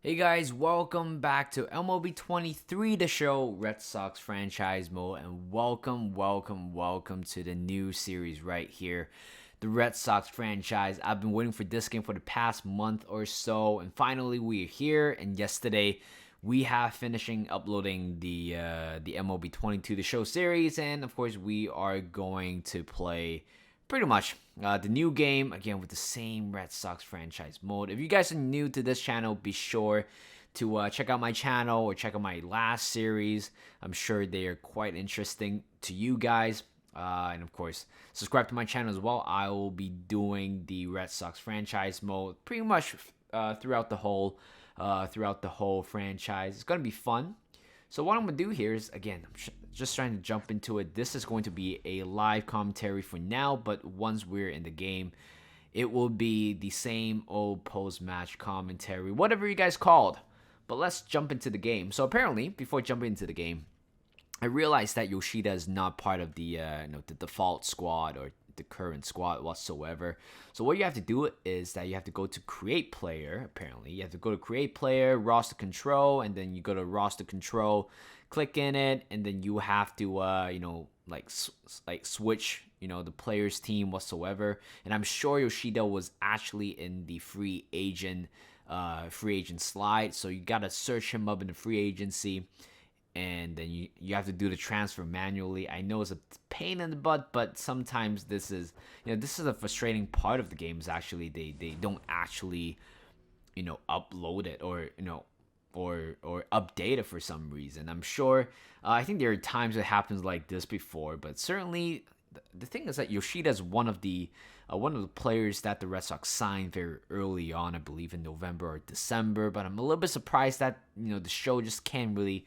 Hey guys, welcome back to MLB 23, the show, Red Sox franchise mode, and welcome to the new series right here, the Red Sox franchise. I've been waiting for this game for the past month or so, and finally we're here. And yesterday, we have finishing uploading the MLB 22, the show series, and of course we are going to play pretty much the new game again with the same Red Sox franchise mode. If you guys are new to this channel, be sure to check out my channel or check out my last series. I'm sure they are quite interesting to you guys. And of course, subscribe to my channel as well. I will be doing the Red Sox franchise mode pretty much throughout the whole franchise. It's gonna be fun. So what I'm gonna do here is, again, I'm just trying to jump into it. This is going to be a live commentary for now, but once we're in the game, it will be the same old post-match commentary, whatever you guys called. But let's jump into the game. So apparently, before jumping into the game, I realized that Yoshida is not part of the the default squad or the current squad whatsoever. So what you have to do is that you have to go to create player. Apparently, you have to go to create player, roster control, and then you go to roster control, click in it, and then you have to switch the player's team whatsoever. And I'm sure Yoshida was actually in the free agent slide, so you gotta search him up in the free agency, and then you have to do the transfer manually. I know it's a pain in the butt, but sometimes this is a frustrating part of the games. Actually, they don't actually upload it or update it for some reason. I'm sure I think there are times it happens like this before, but certainly the thing is that Yoshida is one of the players that the Red Sox signed very early on, I believe in November or December. But I'm a little bit surprised that the show just can't really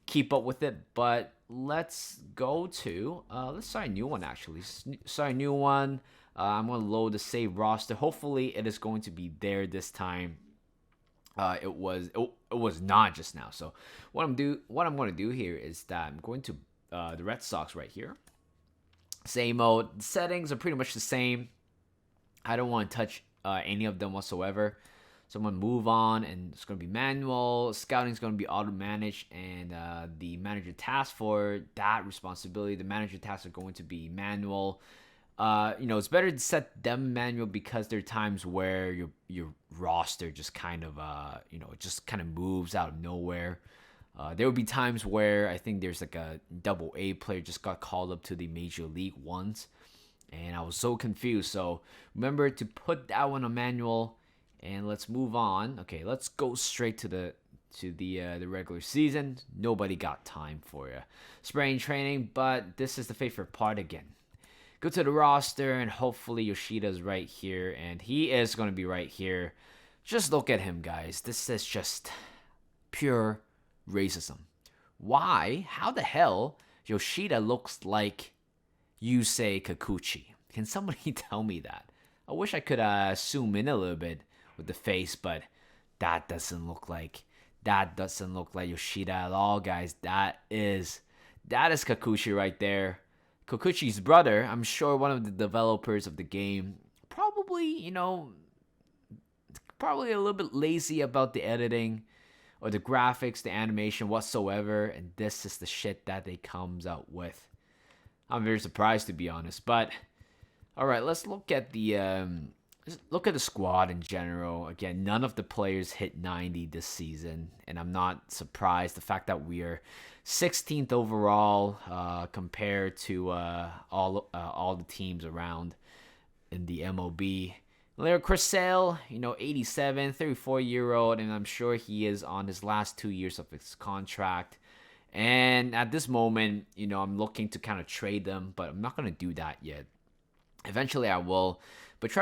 keep up with it. But let's go to let's start a new one. Actually, start a new one. I'm gonna load the save roster. Hopefully it is going to be there this time. It was not just now. So what I'm going to do here is that I'm going to the Red Sox right here. Same mode. The settings are pretty much the same. I don't want to touch any of them whatsoever. So I'm going to move on, and it's going to be manual. Scouting is going to be auto-managed, and the manager tasks for that responsibility, the manager tasks are going to be manual. It's better to set them manual because there are times where your roster just kind of it just kind of moves out of nowhere. There will be times where I think there's like a double A player just got called up to the major league once, and I was so confused. So remember to put that one on manual, and let's move on. Okay, let's go straight to the regular season. Nobody got time for spring training, but this is the favorite part again. Go to the roster, and hopefully Yoshida's right here, and he is going to be right here. Just look at him, guys. This is just pure racism. Why? How the hell Yoshida looks like Yusei Kikuchi? Can somebody tell me that? I wish I could zoom in a little bit with the face, but that doesn't look like Yoshida at all, guys. That is Kikuchi right there. Kikuchi's brother, I'm sure one of the developers of the game, probably a little bit lazy about the editing or the graphics, the animation whatsoever, and this is the shit that they comes out with. I'm very surprised, to be honest. But all right, let's look at the squad in general. Again, none of the players hit 90 this season, and I'm not surprised. The fact that we are 16th overall compared to all the teams around in the MLB. Larry Crisell, 87, 34-year-old, and I'm sure he is on his last 2 years of his contract. And at this moment, I'm looking to kind of trade them, but I'm not going to do that yet. Eventually I will. But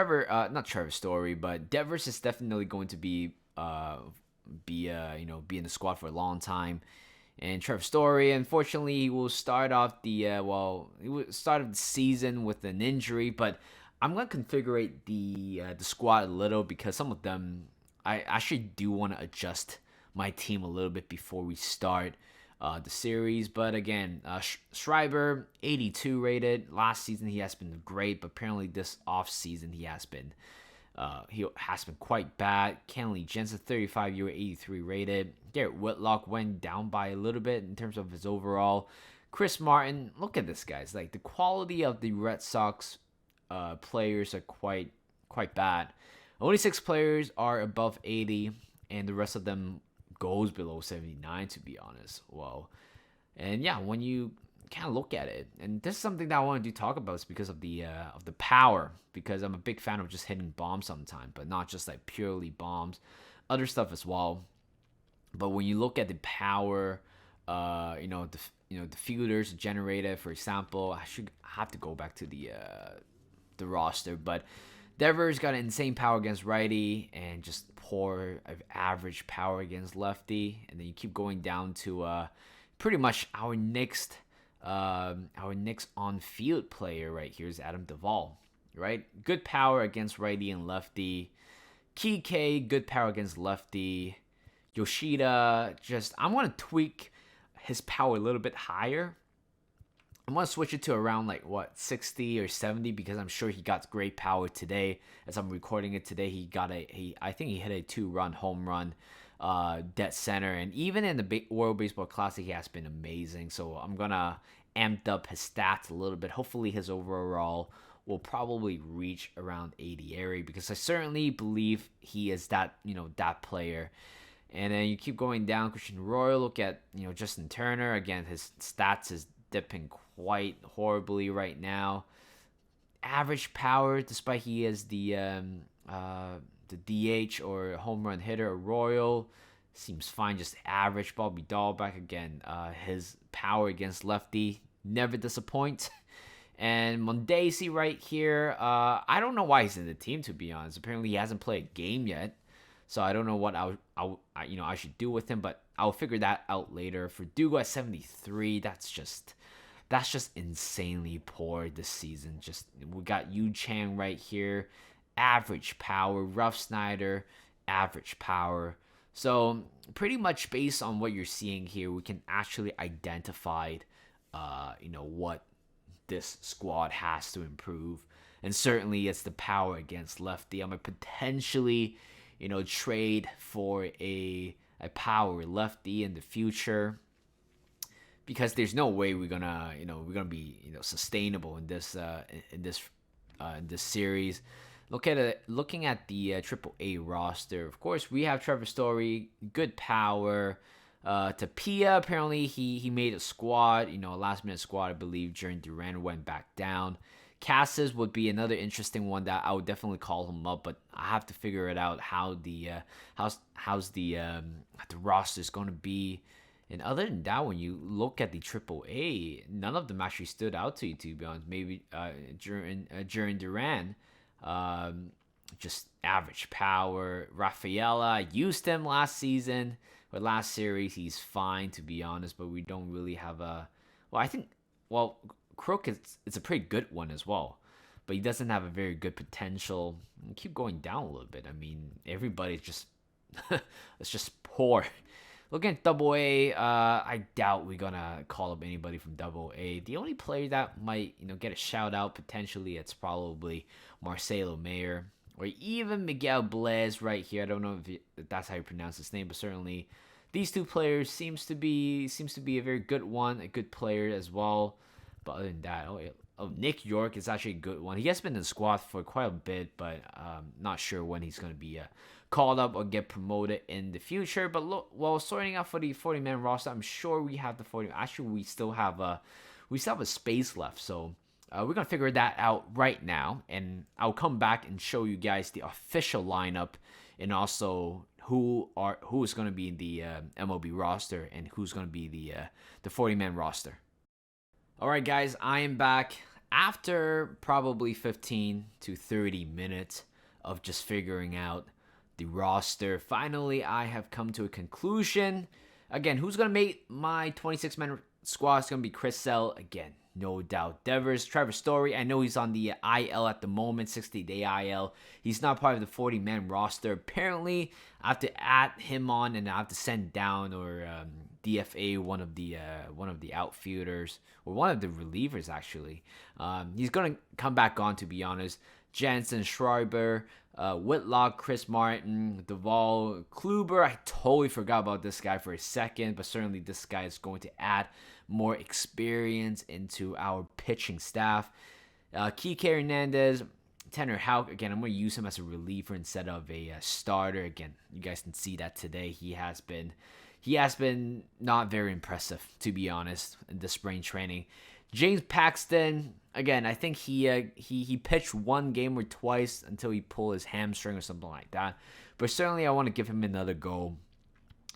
not Trevor Story, but Devers is definitely going to be in the squad for a long time. And Trevor Story, unfortunately, he will start off the season with an injury, but I'm gonna configure the squad a little because some of them I actually do want to adjust my team a little bit before we start the series. But again, Schreiber, 82 rated. Last season he has been great, but apparently this off season he has been He has been quite bad. Kenley Jensen, 35-year, 83 rated. Garrett Whitlock went down by a little bit in terms of his overall. Chris Martin, look at this, guys. Like, the quality of the Red Sox players are quite bad. Only 6 players are above 80, and the rest of them goes below 79, to be honest. Well, and yeah, when you kind of look at it, and this is something that I wanted to talk about, is because of the power. Because I'm a big fan of just hitting bombs sometimes, but not just like purely bombs, other stuff as well. But when you look at the power, the fielders generated, for example, I have to go back to the roster, but Devers got an insane power against righty and just poor average power against lefty. And then you keep going down to pretty much our next on-field player right here is Adam Duvall, right? Good power against righty and lefty. Kike, good power against lefty. Yoshida, I'm going to tweak his power a little bit higher. I'm going to switch it to around 60 or 70, because I'm sure he got great power today. As I'm recording it today, I think he hit a 2-run home run dead center, and even in the World Baseball Classic, he has been amazing. So I'm going to amp up his stats a little bit. Hopefully his overall will probably reach around 80 area, because I certainly believe he is that player. And then you keep going down. Christian Royal, look at Justin Turner. Again, his stats is dipping quite horribly right now. Average power, despite he is the DH or home run hitter. Royal seems fine, just average. Bobby Dahlbeck, again, his power against lefty never disappoints. And Mondesi right here, I don't know why he's in the team, to be honest. Apparently he hasn't played a game yet, so I don't know what I should do with him, but I'll figure that out later. Verdugo at 73, that's just insanely poor this season. We got Yu Chang right here, average power. Ruff Snyder, average power. So pretty much based on what you're seeing here, we can actually identify, what this squad has to improve. And certainly it's the power against lefty. I'm going to potentially, trade for a power lefty in the future, because there's no way we're gonna be sustainable in this series. Looking at the AAA roster, of course we have Trevor Story, good power. Tapia, apparently he made a squad, a last minute squad, I believe, during Duran went back down. Casas would be another interesting one that I would definitely call him up, but I have to figure it out how the roster is going to be. And other than that, when you look at the AAA, none of them actually stood out to you, to be honest. Maybe during Duran, just average power. Rafaela, I used him last season or last series. He's fine, to be honest, but we don't really have Crook it's a pretty good one as well, but he doesn't have a very good potential. Keep going down a little bit. I mean, everybody's just it's just poor. Looking at Double A, I doubt we're gonna call up anybody from Double A. The only player that might get a shout out potentially, it's probably Marcelo Mayer or even Miguel Blaise right here. I don't know if that's how you pronounce his name, but certainly these two players seems to be a very good one, a good player as well. But other than that, Nick York is actually a good one. He has been in the squad for quite a bit, but not sure when he's going to be called up or get promoted in the future. But sorting out for the 40-man roster, I'm sure we have the 40. Actually, we still have a space left, so we're gonna figure that out right now, and I'll come back and show you guys the official lineup and also who is going to be in the MLB roster and who's going to be the 40-man roster. All right, guys, I am back after probably 15 to 30 minutes of just figuring out the roster. Finally, I have come to a conclusion. Again, who's going to make my 26-man squad? It's going to be Chris Sale. Again, no doubt. Trevor Story, I know he's on the IL at the moment, 60-day IL. He's not part of the 40-man roster. Apparently, I have to add him on, and I have to send down or DFA one of the outfielders, or one of the relievers actually. He's gonna come back on, to be honest. Jansen, Schreiber, Whitlock, Chris Martin, Duvall, Kluber. I totally forgot about this guy for a second, but certainly this guy is going to add more experience into our pitching staff. Kike Hernandez, Tanner Houck. Again, I'm going to use him as a reliever instead of a starter. Again, you guys can see that today. He has been not very impressive, to be honest, in the spring training. James Paxton, again, I think he pitched one game or twice until he pulled his hamstring or something like that. But certainly I want to give him another go.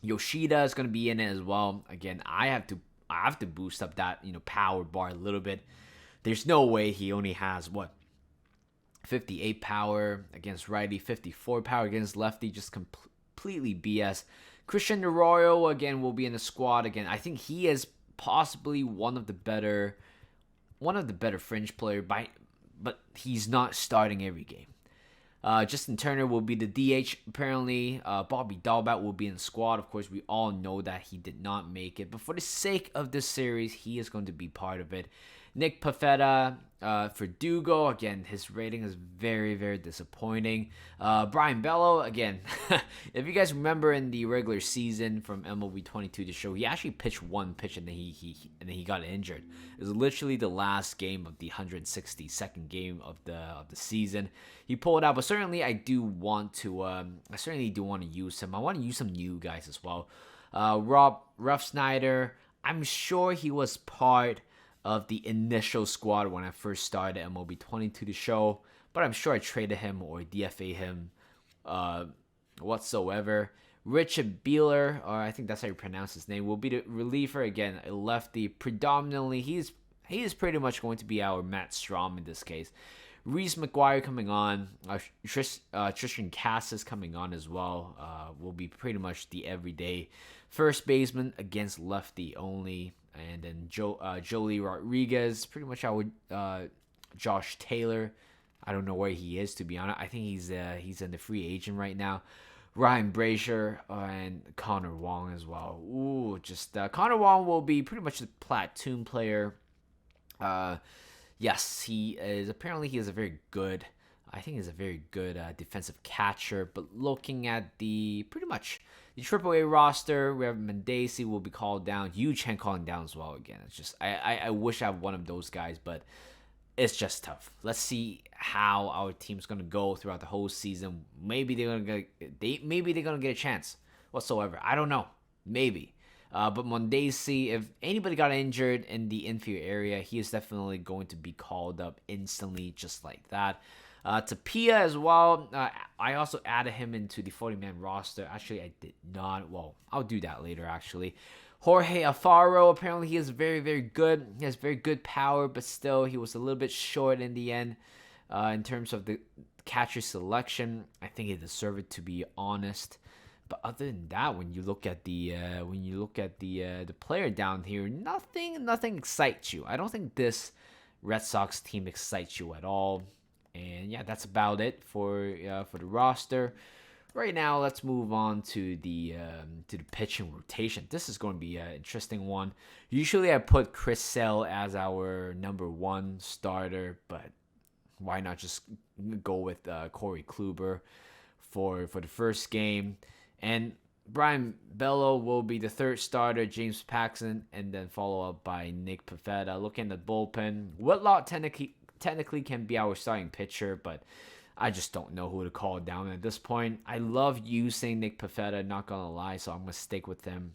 Yoshida is going to be in it as well. Again, I have to boost up that power bar a little bit. There's no way he only has 58 power against righty, 54 power against lefty. Just completely BS. Christian Arroyo again will be in the squad again. I think he is possibly one of the better fringe player, but he's not starting every game. Justin Turner will be the DH apparently. Bobby Dalbat will be in the squad. Of course, we all know that he did not make it, but for the sake of this series, he is going to be part of it. Nick Pivetta for Dugo. Again, his rating is very, very disappointing. Brian Bello, again, if you guys remember in the regular season from MLB 22 to show, he actually pitched one pitch and then he got injured. It was literally the last game of the 162nd game of the season. He pulled out, but certainly I do want to use him. I want to use some new guys as well. Ruff Snyder, I'm sure he was part of the initial squad when I first started MLB 22 to show, but I'm sure I traded him or DFA him whatsoever. Richard Beeler, or I think that's how you pronounce his name, will be the reliever. Again, a lefty. Predominantly, he is pretty much going to be our Matt Strom in this case. Reese McGuire coming on. Tristan Cassis coming on as well. Will be pretty much the everyday first baseman against lefty only. And then Jolie Rodriguez, pretty much our Josh Taylor. I don't know where he is, to be honest. I think he's in the free agent right now. Ryan Brazier and Connor Wong as well. Connor Wong will be pretty much the platoon player. Yes, he is. Apparently, he is a very good. I think he's a very good defensive catcher. But looking at the AAA roster, we have Mendesi will be called down. Yu Chen calling down as well again. It's just I wish I have one of those guys, but it's just tough. Let's see how our team's gonna go throughout the whole season. Maybe they're gonna get a chance whatsoever. I don't know. Maybe. But Mondesi, if anybody got injured in the infield area, he is definitely going to be called up instantly, just like that. Tapia as well. I also added him into the 40-man roster. Actually, I did not. Well, I'll do that later, actually. Jorge Alfaro, apparently he is very, very good. He has very good power, but still, he was a little bit short in the end in terms of the catcher selection. I think he deserved it, to be honest. But other than that, when you look at the player down here, nothing excites you. I don't think this Red Sox team excites you at all. And yeah, that's about it for the roster. Right now, let's move on to the pitching rotation. This is going to be an interesting one. Usually, I put Chris Sale as our number one starter, but why not just go with Corey Kluber for the first game? And Brian Bello will be the third starter, James Paxton, and then follow up by Nick Pivetta. Looking at the bullpen, Whitlock technically can be our starting pitcher, but I just don't know who to call down at this point. I love using Nick Pivetta, not gonna lie, so I'm gonna stick with him.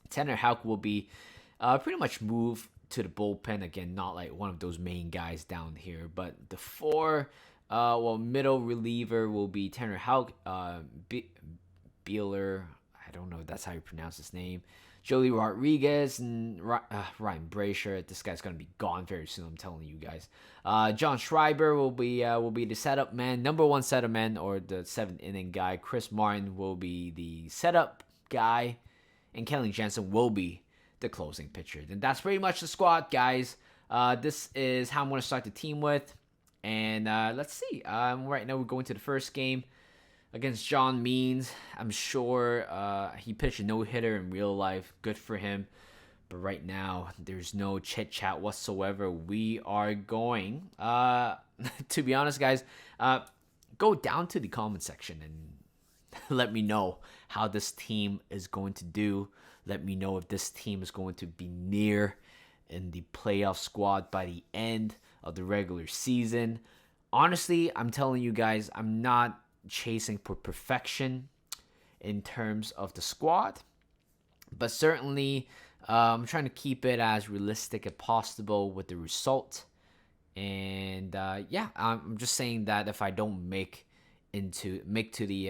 Tanner Houck will be pretty much moved to the bullpen again, not like one of those main guys down here, but the middle reliever will be Tanner Houck, Beeler, I don't know if that's how you pronounce his name, Jolie Rodriguez, and Ryan Brazier. This guy's gonna be gone very soon, I'm telling you guys. John Schreiber will be the setup man, number one setup man, or the seventh inning guy. Chris Martin will be the setup guy, and Kenley Jansen will be the closing pitcher. Then that's pretty much the squad, guys. This is how I'm going to start the team with. And let's see. Right now we're going to the first game against John Means. I'm sure he pitched a no-hitter in real life. Good for him. But right now, there's no chit-chat whatsoever. We are going, to be honest, guys, go down to the comment section and let me know how this team is going to do. Let me know if this team is going to be near in the playoff squad by the end of the regular season. Honestly, I'm telling you guys, I'm not chasing for perfection in terms of the squad, but certainly I'm trying to keep it as realistic as possible with the result. And I'm just saying that if I don't make it into the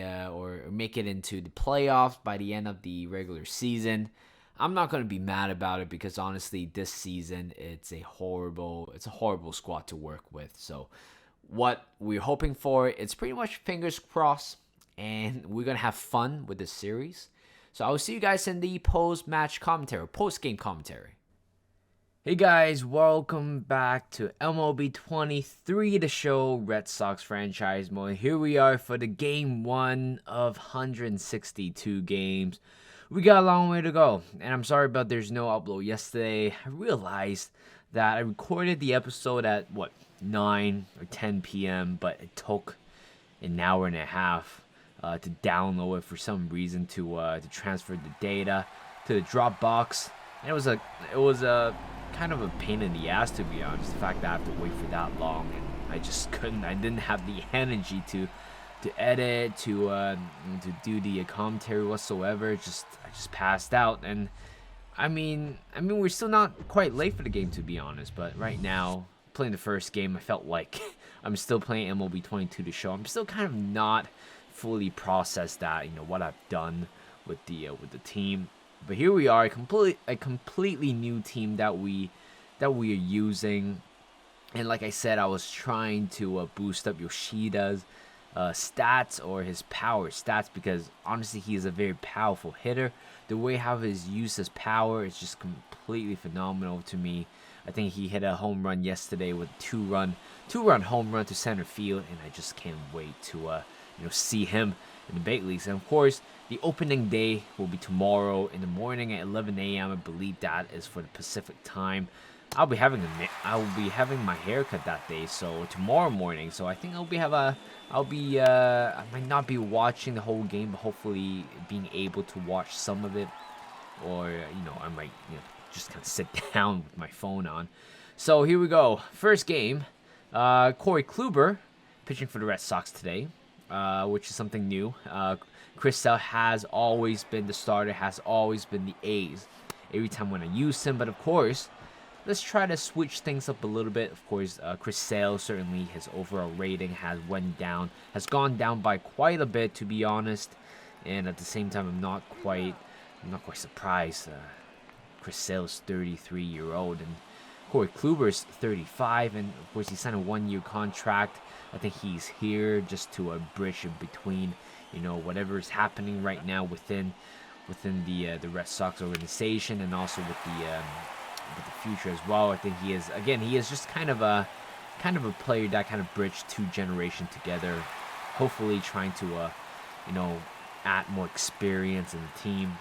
playoffs by the end of the regular season, I'm not going to be mad about it, because honestly, this season it's a horrible squad to work with. So what we're hoping for, it's pretty much fingers crossed, and we're going to have fun with this series. So I will see you guys in the post-game commentary. Hey guys, welcome back to MLB 23, the show, Red Sox franchise mode. Here we are for the game 1 of 162 games. We got a long way to go, and I'm sorry about there's no upload yesterday. I realized that I recorded the episode at 9 or 10 p.m., but it took an hour and a half to download it for some reason, to transfer the data to the Dropbox. And it was a kind of a pain in the ass, to be honest. The fact that I have to wait for that long, and I just couldn't. I didn't have the energy to edit, to do the commentary whatsoever. I just passed out. And I mean we're still not quite late for the game, to be honest. But right now, playing the first game, I felt like I'm still playing MLB 22 to show. I'm still kind of not fully processed that, what I've done with the team. But here we are, a completely new team that we are using. And like I said, I was trying to boost up Yoshida's stats, or his power stats, because honestly, he is a very powerful hitter. The way how he's used his power is just completely phenomenal to me. I think he hit a home run yesterday with a two-run home run to center field, and I just can't wait to see him in the big leagues. And of course, the opening day will be tomorrow in the morning at 11 a.m. I believe that is for the Pacific time. I will be having my haircut that day, so tomorrow morning. So I think I might not be watching the whole game, but hopefully being able to watch some of it, or I might just kind of sit down with my phone on. So here we go. First game, Corey Kluber pitching for the Red Sox today, which is something new. Chris Sale has always been the starter, has always been the A's every time when I use him. But of course, let's try to switch things up a little bit. Of course, Chris Sale, certainly his overall rating has gone down by quite a bit, to be honest. And at the same time, I'm not quite surprised. Chris Sale is 33-year-old, and Corey Kluber is 35, and of course he signed a 1-year contract. I think he's here just to bridge in between, whatever is happening right now within the Red Sox organization, and also with the future as well. I think he is just kind of a player that kind of bridged two generations together, hopefully trying to add more experience in the team.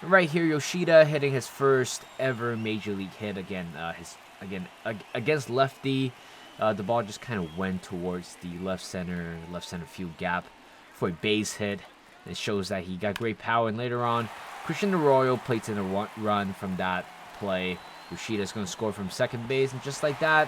Right here, Yoshida hitting his first ever major league hit against lefty. The ball just kind of went towards the left center field gap for a base hit. It shows that he got great power. And later on, Christian Arroyo plates in a run from that play. Yoshida's going to score from second base, and just like that,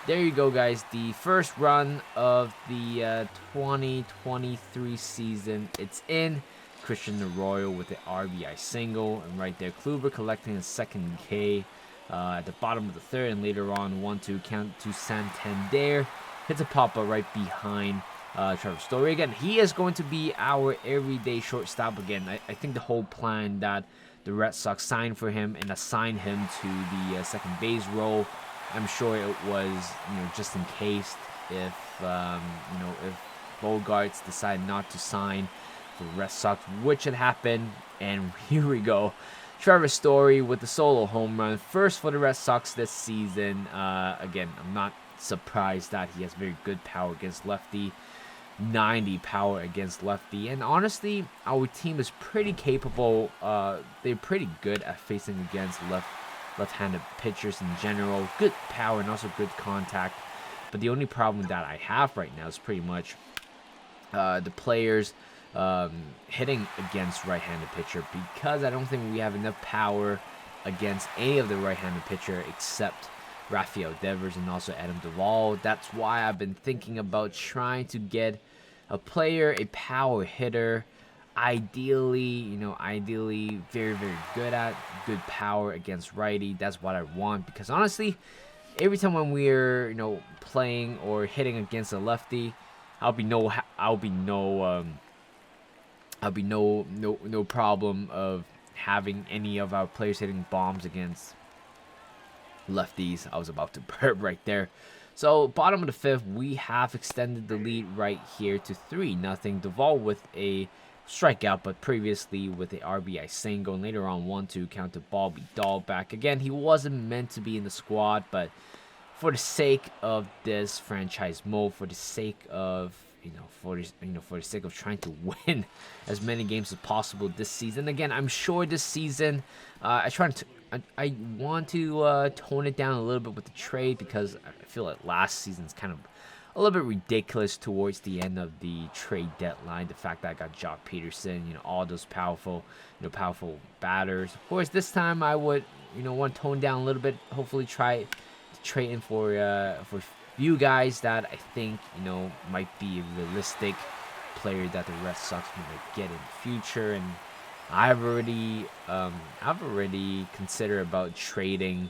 there you go, guys. The first run of the 2023 season, it's in. Christian Arroyo with the RBI single, and right there, Kluber collecting a second K at the bottom of the third, and later on, 1-2 count to Santander. Hits a pop-up right behind Trevor Story. Again, he is going to be our everyday shortstop again. I think the whole plan that the Red Sox signed for him and assigned him to the second base role, I'm sure it was just in case if Bogarts decide not to sign for the Red Sox, which had happened. And here we go. Trevor Story with the solo home run, first for the Red Sox this season. Again, I'm not surprised that he has very good power against lefty, 90 power against lefty, and honestly, our team is pretty capable. They're pretty good at facing against left-handed pitchers in general. Good power and also good contact. But the only problem that I have right now is pretty much the players hitting against right-handed pitcher, because I don't think we have enough power against any of the right-handed pitcher except Rafael Devers and also Adam Duvall. That's why I've been thinking about trying to get a player, a power hitter, ideally very, very good at good power against righty. That's what I want, because honestly, every time when we're playing or hitting against a lefty, I'll be no problem of having any of our players hitting bombs against lefties. I was about to burp right there. So bottom of the fifth, we have extended the lead right here to 3-0. Duvall with a strikeout, but previously with a RBI single, and later on 1-2 count to Bobby Dahl back again. He wasn't meant to be in the squad, but for the sake of this franchise mode, for the sake of for the sake of trying to win as many games as possible this season. Again, I'm sure this season, I want to tone it down a little bit with the trade, because I feel like last season's kind of a little bit ridiculous towards the end of the trade deadline. The fact that I got Jock Peterson, all those powerful batters. Of course, this time I would, want to tone down a little bit. Hopefully, try to trade in for few guys that I think might be a realistic player that the Red Sox might get in the future. And I've already considered about trading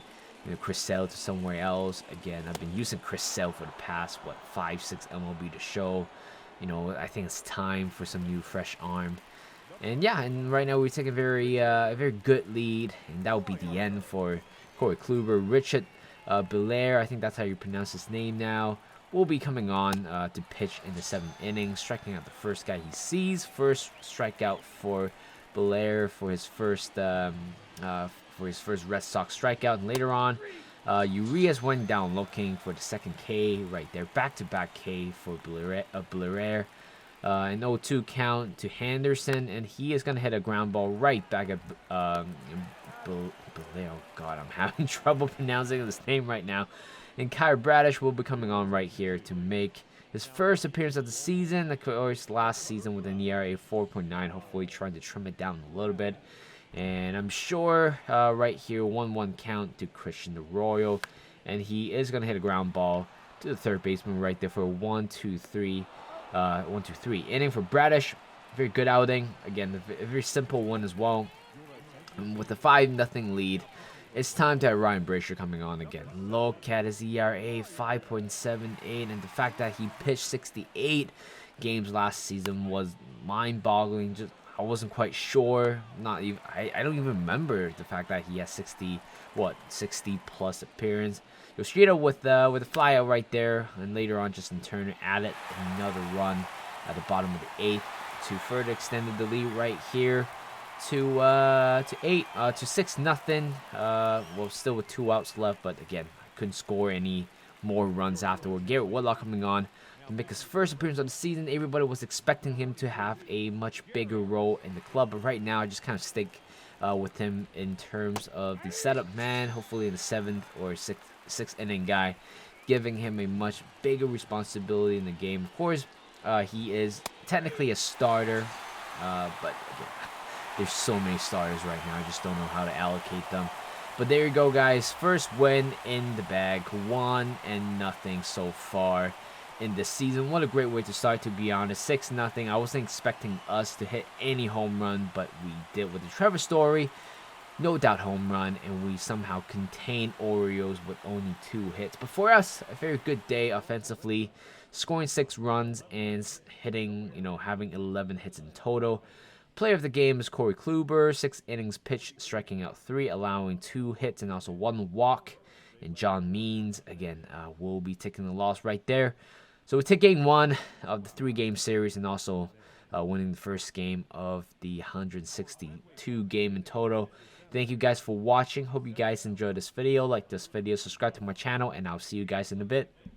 Chris Sale to somewhere else. Again, I've been using Chris Sale for the past 5-6 MLB to show. I think it's time for some new fresh arm. And yeah, and right now we take a very good lead, and that will be the end for Corey Kluber. Richard Belair, I think that's how you pronounce his name now, will be coming on to pitch in the 7th inning, striking out the first guy he sees. First strikeout for Belair for his first Red Sox strikeout. And later on, Urias went down looking for the second K right there, back-to-back K for Belair. An 0-2 count to Henderson, and he is going to hit a ground ball right back at oh God, I'm having trouble pronouncing his name right now. And Kyle Bradish will be coming on right here to make his first appearance of the season. Of course, last season with an ERA of 4.9. Hopefully trying to trim it down a little bit. And I'm sure right here, 1-1 count to Christian Arroyo. And he is going to hit a ground ball to the third baseman right there for a 1-2-3 inning for Bradish. Very good outing. Again, a very simple one as well. And with a 5-0 lead, it's time to have Ryan Brasher coming on again. Look at his ERA, 5.78, and the fact that he pitched 68 games last season was mind-boggling. Just I wasn't quite sure. Not even I don't even remember the fact that he has 60 plus appearance. Yoshida with the flyout right there, and later on Justin Turner added another run at the bottom of the 8th to further extend the lead right here to 6-0. Well, still with 2 outs left, but again, I couldn't score any more runs afterward. Garrett Whitlock coming on to make his first appearance of the season. Everybody was expecting him to have a much bigger role in the club, but right now I just kind of stick with him in terms of the setup man. Hopefully in the 7th or 6th inning guy, giving him a much bigger responsibility in the game. Of course, he is technically a starter, but again, there's so many starters right now. I just don't know how to allocate them. But there you go, guys. First win in the bag. 1-0 so far in this season. What a great way to start, to be honest. 6-0. I wasn't expecting us to hit any home run, but we did with the Trevor Story. No doubt home run, and we somehow contained Orioles with only 2 hits. But for us, a very good day offensively. Scoring 6 runs and hitting, having 11 hits in total. Player of the game is Corey Kluber, 6 innings pitched, striking out 3, allowing 2 hits and also 1 walk. And John Means, again, will be taking the loss right there. So we take game 1 of the 3-game series, and also winning the first game of the 162 game in total. Thank you guys for watching. Hope you guys enjoyed this video. Like this video, subscribe to my channel, and I'll see you guys in a bit.